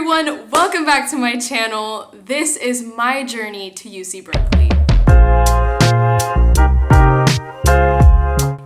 everyone, welcome back to my channel. This is my journey to UC Berkeley.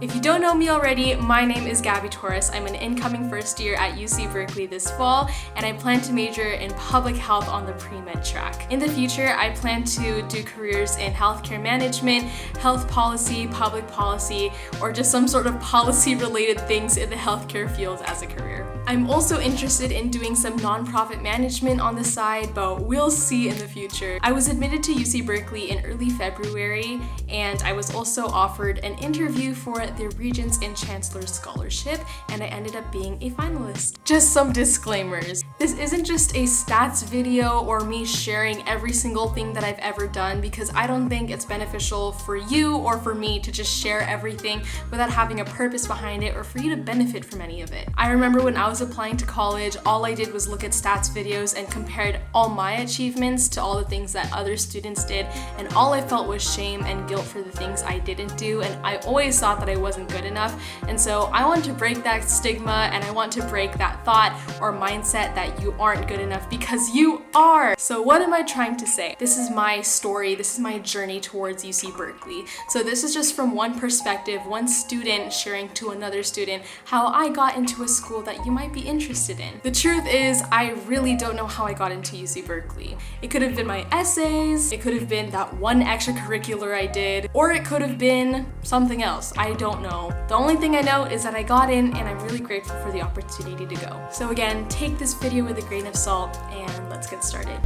If you don't know me already, my name is Gabby. I'm an incoming first year at UC Berkeley this fall, and I plan to major in public health on the pre-med track. In the future, I plan to do careers in healthcare management, health policy, public policy, or just some sort of policy-related things in the healthcare field as a career. I'm also interested in doing some nonprofit management on the side, but we'll see in the future. I was admitted to UC Berkeley in early February, and I was also offered an interview for the Regents and Chancellor's Scholarship, and I ended up being a finalist. Just some disclaimers. This isn't just a stats video or me sharing every single thing that I've ever done, because I don't think it's beneficial for you or for me to just share everything without having a purpose behind it or for you to benefit from any of it. I remember when I was applying to college, all I did was look at stats videos and compared all my achievements to all the things that other students did, and all I felt was shame and guilt for the things I didn't do, and I always thought that I wasn't good enough. And so I want to break that stigma, and I want to break that thought or mindset that you aren't good enough, because you are. So what am I trying to say? This is my story, this is my journey towards UC Berkeley. So this is just from one perspective, one student sharing to another student how I got into a school that you might be interested in. The truth is, I really don't know how I got into UC Berkeley. It could have been my essays, it could have been that one extracurricular I did, or it could have been something else. I don't know. The only thing I know is that I got in, and I'm really grateful for the opportunity to go. So again, take this video with a grain of salt, and let's get started.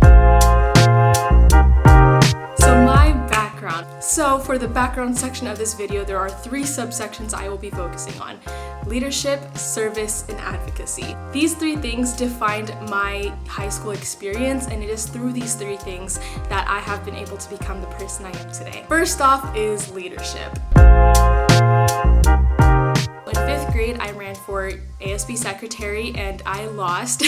So my background. So for the background section of this video, there are 3 subsections I will be focusing on: leadership, service, and advocacy. These 3 things defined my high school experience, and it is through these 3 things that I have been able to become the person I am today. First off is leadership. In 5th grade, I ran for ASB secretary and I lost.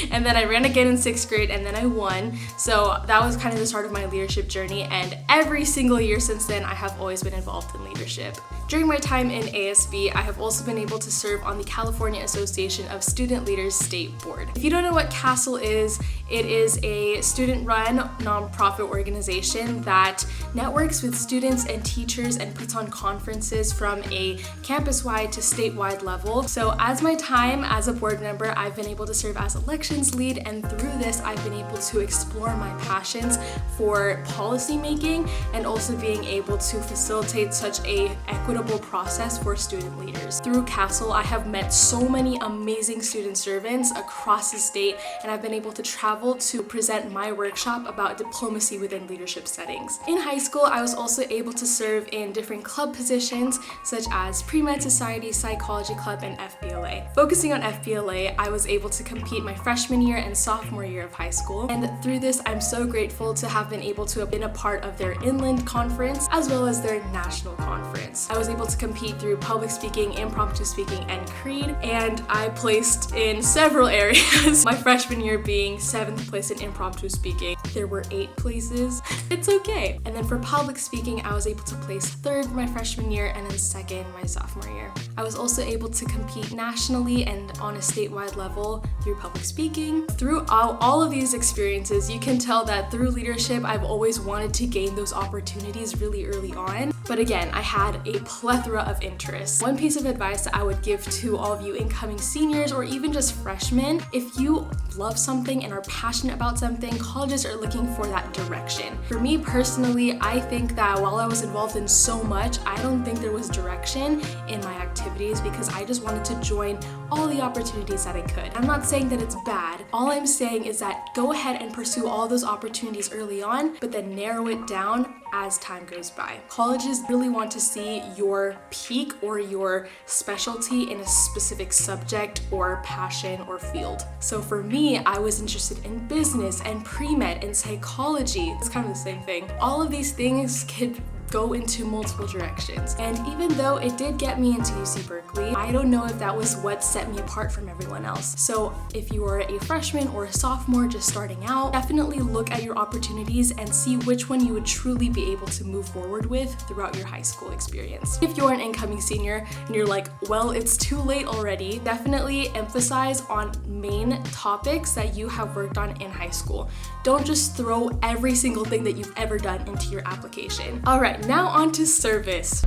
And then I ran again in 6th grade and then I won. So that was kind of the start of my leadership journey, and every single year since then, I have always been involved in leadership. During my time in ASB, I have also been able to serve on the California Association of Student Leaders State Board. If you don't know what CASL is, it is a student-run nonprofit organization that networks with students and teachers and puts on conferences from a campus-wide to statewide level. So as my time as a board member, I've been able to serve as elections lead, and through this, I've been able to explore my passions for policy making and also being able to facilitate such a equitable process for student leaders. Through CASL, I have met so many amazing student servants across the state, and I've been able to travel to present my workshop about diplomacy within leadership settings. In high school, I was also able to serve in different club positions such as Pre-Med Society, Psychology Club, and FBLA. Focusing on FBLA, I was able to compete my freshman year and sophomore year of high school, and through this, I'm so grateful to have been able to have been a part of their Inland Conference as well as their National Conference. I was able to compete through public speaking, impromptu speaking, and creed, and I placed in several areas. My freshman year being 7th place in impromptu speaking. There were 8 places. It's okay. And then for public speaking, I was able to place 3rd my freshman year and then 2nd my sophomore year. I was also able to compete nationally and on a statewide level through public speaking. Through all of these experiences, you can tell that through leadership, I've always wanted to gain those opportunities really early on. But again, I had a plethora of interests. One piece of advice that I would give to all of you incoming seniors or even just freshmen: if you love something and are passionate about something, colleges are looking for that direction. For me personally, I think that while I was involved in so much, I don't think there was direction in my activities because I just wanted to join all the opportunities that I could. I'm not saying that it's bad. All I'm saying is that go ahead and pursue all those opportunities early on, but then narrow it down as time goes by. Colleges really want to see your peak or your specialty in a specific subject or passion or field. So for me, I was interested in business and pre-med and psychology. It's kind of the same thing. All of these things could go into multiple directions. And even though it did get me into UC Berkeley, I don't know if that was what set me apart from everyone else. So if you are a freshman or a sophomore just starting out, definitely look at your opportunities and see which one you would truly be able to move forward with throughout your high school experience. If you're an incoming senior and you're like, well, it's too late already, definitely emphasize on main topics that you have worked on in high school. Don't just throw every single thing that you've ever done into your application. All right, now on to service.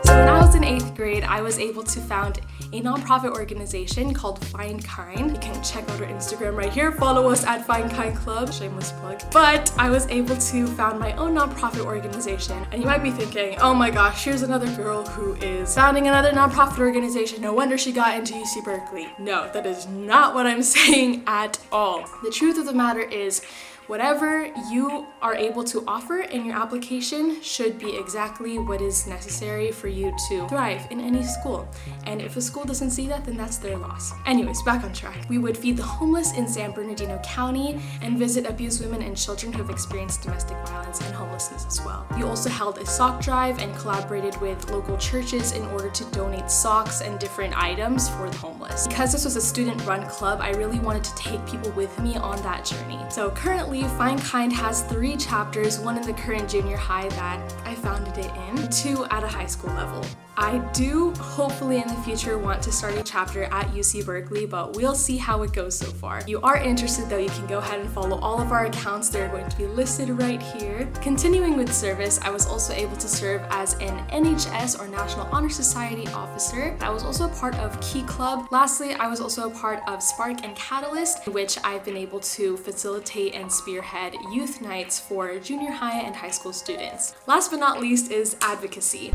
So when I was in 8th grade, I was able to found a nonprofit organization called Find Kind. You can check out our Instagram right here. Follow us at Find Kind Club. Shameless plug. But I was able to found my own nonprofit organization. And you might be thinking, oh my gosh, here's another girl who is founding another nonprofit organization. No wonder she got into UC Berkeley. No, that is not what I'm saying at all. The truth of the matter is, whatever you are able to offer in your application should be exactly what is necessary for you to thrive in any school. And if a school doesn't see that, then that's their loss. Anyways, back on track. We would feed the homeless in San Bernardino County and visit abused women and children who have experienced domestic violence and homelessness as well. We also held a sock drive and collaborated with local churches in order to donate socks and different items for the homeless. Because this was a student-run club, I really wanted to take people with me on that journey. So currently, Find Kind has 3 chapters, one in the current junior high that I founded it in, 2 at a high school level. I do hopefully in the future want to start a chapter at UC Berkeley, but we'll see how it goes so far. If you are interested though, you can go ahead and follow all of our accounts. They're going to be listed right here. Continuing with service, I was also able to serve as an NHS or National Honor Society officer. I was also a part of Key Club. Lastly, I was also a part of Spark and Catalyst, in which I've been able to facilitate and spearhead youth nights for junior high and high school students. Last but not least is Advocacy.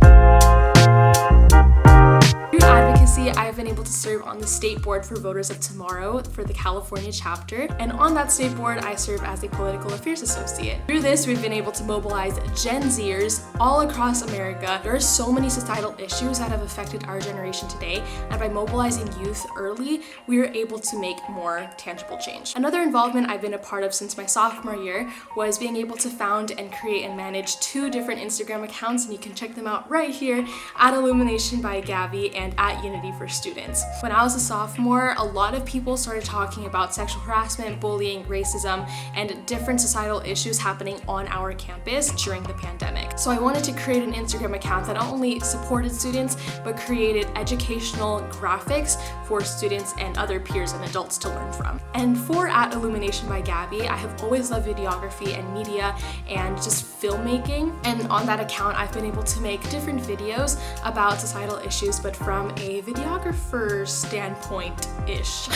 Through Advocacy, I've been able to serve on the State Board for Voters of Tomorrow for the California chapter, and on that state board, I serve as a political affairs associate. Through this, we've been able to mobilize Gen Zers all across America. There are so many societal issues that have affected our generation today, and by mobilizing youth early, we are able to make more tangible change. Another involvement I've been a part of since my sophomore year was being able to found and create and manage 2 different Instagram accounts, and you can check them out right here at Illumination by Gabby and at Unity for Students. When I was a sophomore, a lot of people started talking about sexual harassment, bullying, racism, and different societal issues happening on our campus during the pandemic. So I wanted to create an Instagram account that not only supported students, but created educational graphics for students and other peers and adults to learn from. And for at Illumination by Gabby, I have always loved videography and media and just filmmaking. And on that account, I've been able to make different videos about societal issues, but from a videographer standpoint-ish.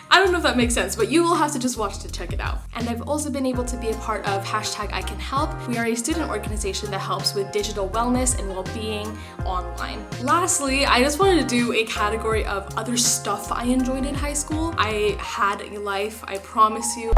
I don't know if that makes sense, but you will have to just watch to check it out. And I've also been able to be a part of #ICanHelp. We are a student organization that helps with digital wellness and well-being online. Lastly, I just wanted to do a category of other stuff I enjoyed in high school. I had a life, I promise you.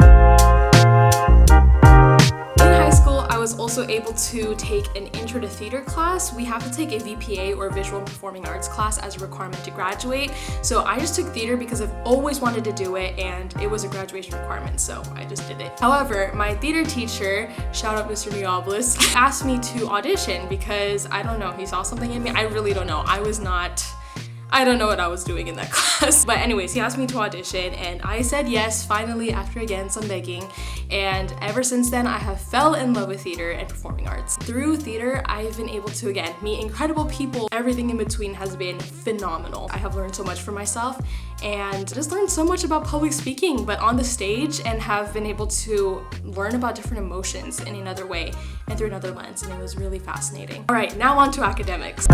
In high school, I was also able to take an intro to theater class. We have to take a VPA or visual and performing arts class as a requirement to graduate. So I just took theater because I've always wanted to do it and it was a graduation requirement, so I just did it. However, my theater teacher, shout out Mr. Neopolis, asked me to audition because, I don't know, he saw something in me. I really don't know. I don't know what I was doing in that class. But anyways, he asked me to audition and I said yes, finally, after again some begging. And ever since then, I have fell in love with theater and performing arts. Through theater, I've been able to, again, meet incredible people. Everything in between has been phenomenal. I have learned so much for myself and just learned so much about public speaking, but on the stage, and have been able to learn about different emotions in another way and through another lens, and it was really fascinating. All right, now on to academics.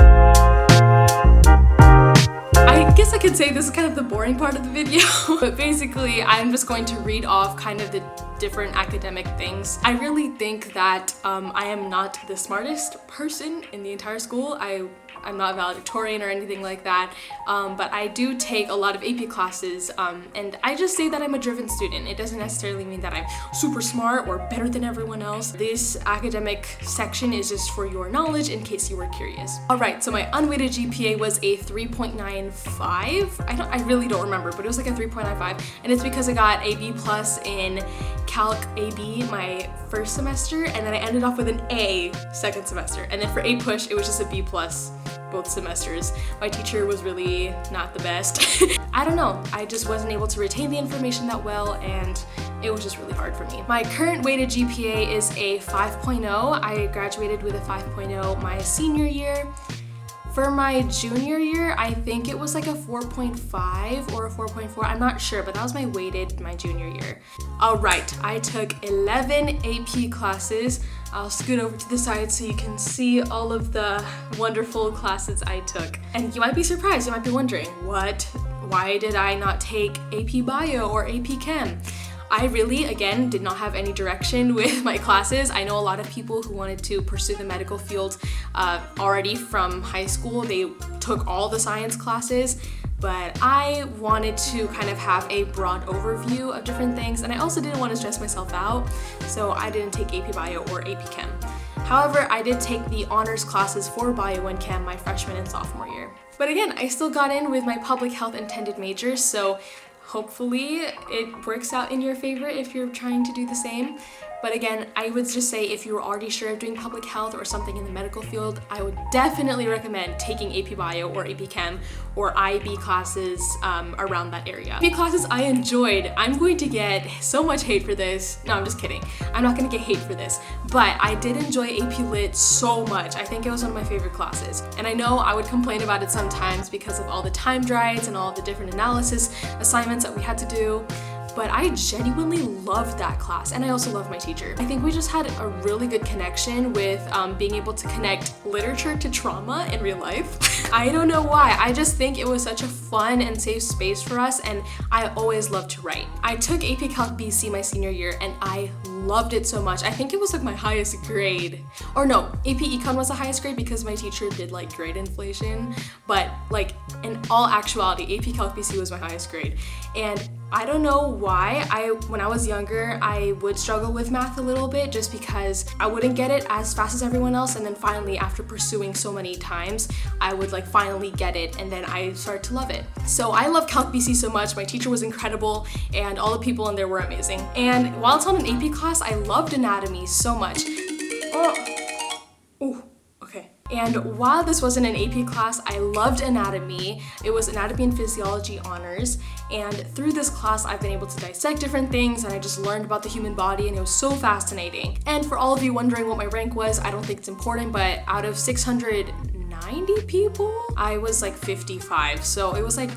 I guess I could say this is kind of the boring part of the video, but basically I'm just going to read off kind of the different academic things. I really think that I am not the smartest person in the entire school. I'm not valedictorian or anything like that, but I do take a lot of AP classes, and I just say that I'm a driven student. It doesn't necessarily mean that I'm super smart or better than everyone else. This academic section is just for your knowledge in case you were curious. All right, so my unweighted GPA was a 3.95. I really don't remember, but it was like a 3.95, and it's because I got a B+ in Calc AB my first semester, and then I ended off with an A second semester. And then for A Push, it was just a B+ both semesters. My teacher was really not the best. I don't know, I just wasn't able to retain the information that well, and it was just really hard for me. My current weighted GPA is a 5.0. I graduated with a 5.0 my senior year. For my junior year, I think it was like a 4.5 or a 4.4. I'm not sure, but that was my weighted my junior year. All right, I took 11 AP classes. I'll scoot over to the side so you can see all of the wonderful classes I took. And you might be surprised, you might be wondering, why did I not take AP Bio or AP Chem? I really, again, did not have any direction with my classes. I know a lot of people who wanted to pursue the medical field already from high school. They took all the science classes, but I wanted to kind of have a broad overview of different things, and I also didn't want to stress myself out, so I didn't take AP Bio or AP Chem. However, I did take the honors classes for Bio and Chem my freshman and sophomore year. But again, I still got in with my public health intended majors, so hopefully it works out in your favor if you're trying to do the same. But again, I would just say if you were already sure of doing public health or something in the medical field, I would definitely recommend taking AP Bio or AP Chem or IB classes around that area. AP classes I enjoyed. I'm going to get so much hate for this. No, I'm just kidding. I'm not gonna get hate for this, but I did enjoy AP Lit so much. I think it was one of my favorite classes. And I know I would complain about it sometimes because of all the timed writes and all the different analysis assignments that we had to do. But I genuinely loved that class, and I also loved my teacher. I think we just had a really good connection with being able to connect literature to trauma in real life. I don't know why, I just think it was such a fun and safe space for us, and I always loved to write. I took AP Calc BC my senior year, and I loved it so much. I think it was like my highest grade. Or no, AP Econ was the highest grade because my teacher did like grade inflation, but like in all actuality, AP Calc BC was my highest grade. And I don't know why, when I was younger, I would struggle with math a little bit just because I wouldn't get it as fast as everyone else, and then finally, after pursuing so many times, I would like finally get it, and then I started to love it. So I love Calc BC so much, my teacher was incredible, and all the people in there were amazing. And while it's on an AP class, I loved anatomy so much. And while this wasn't an AP class, I loved anatomy. It was anatomy and physiology honors. And through this class, I've been able to dissect different things, and I just learned about the human body, and it was so fascinating. And for all of you wondering what my rank was, I don't think it's important, but out of 690 people, I was like 55. So it was like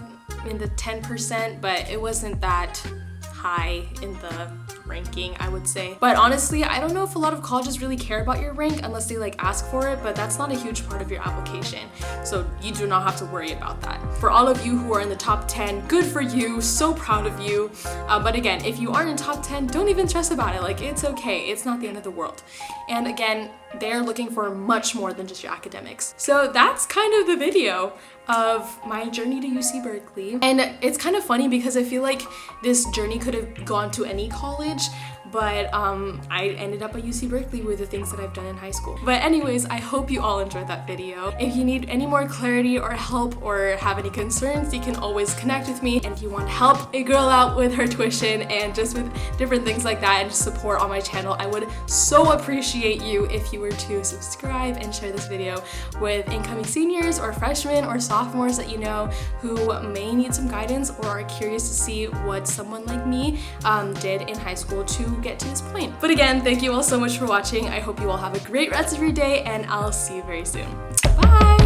in the 10%, but it wasn't that high in the ranking, I would say. But honestly, I don't know if a lot of colleges really care about your rank unless they like ask for it, but that's not a huge part of your application. So you do not have to worry about that. For all of you who are in the top 10, good for you, so proud of you. But again, if you aren't in top 10, don't even stress about it. Like, it's okay, it's not the end of the world. And again, they're looking for much more than just your academics. So that's kind of the video of my journey to UC Berkeley. And it's kind of funny because I feel like this journey could have gone to any college, but I ended up at UC Berkeley with the things that I've done in high school. But anyways, I hope you all enjoyed that video. If you need any more clarity or help or have any concerns, you can always connect with me. And if you want to help a girl out with her tuition and just with different things like that and support on my channel, I would so appreciate you if you were to subscribe and share this video with incoming seniors or freshmen or sophomores that you know who may need some guidance or are curious to see what someone like me did in high school to get to this point. But again, thank you all so much for watching. I hope you all have a great rest of your day, and I'll see you very soon. Bye!